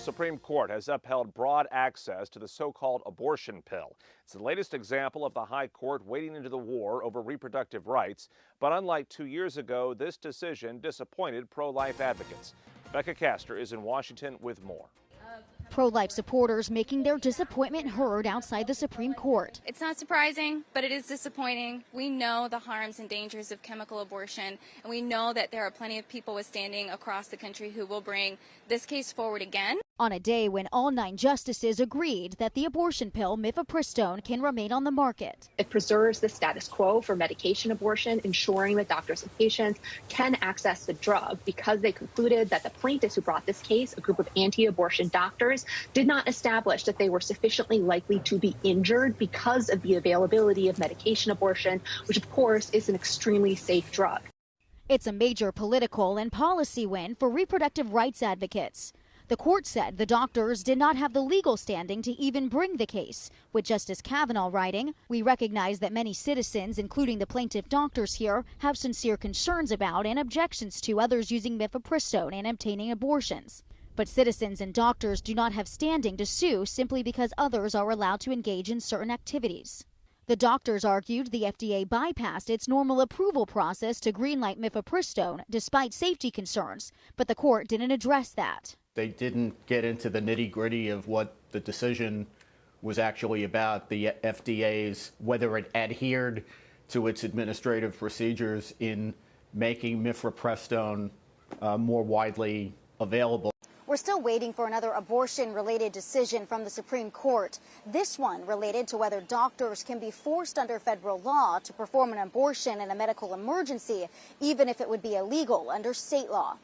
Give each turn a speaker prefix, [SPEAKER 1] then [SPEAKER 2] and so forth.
[SPEAKER 1] Supreme Court has upheld broad access to the so-called abortion pill. It's the latest example of the High Court wading into the war over reproductive rights. But unlike 2 years ago, this decision disappointed pro-life advocates. Becca Castor is in Washington with more.
[SPEAKER 2] Pro-life supporters making their disappointment heard outside the Supreme Court.
[SPEAKER 3] It's not surprising, but it is disappointing. We know the harms and dangers of chemical abortion, and we know that there are plenty of people withstanding across the country who will bring this case forward again.
[SPEAKER 2] On a day when all 9 justices agreed that the abortion pill mifepristone can remain on the market.
[SPEAKER 4] It preserves the status quo for medication abortion, ensuring that doctors and patients can access the drug because they concluded that the plaintiffs who brought this case, a group of anti-abortion doctors, did not establish that they were sufficiently likely to be injured because of the availability of medication abortion, which of course is an extremely safe drug.
[SPEAKER 2] It's a major political and policy win for reproductive rights advocates. The court said the doctors did not have the legal standing to even bring the case, with Justice Kavanaugh writing, "We recognize that many citizens, including the plaintiff doctors here, have sincere concerns about and objections to others using mifepristone and obtaining abortions. But citizens and doctors do not have standing to sue simply because others are allowed to engage in certain activities." The doctors argued the FDA bypassed its normal approval process to greenlight mifepristone despite safety concerns, but the court didn't address that.
[SPEAKER 5] They didn't get into the nitty-gritty of what the decision was actually about, the FDA's, whether it adhered to its administrative procedures in making mifepristone more widely available.
[SPEAKER 2] We're still waiting for another abortion-related decision from the Supreme Court. This one related to whether doctors can be forced under federal law to perform an abortion in a medical emergency, even if it would be illegal under state law.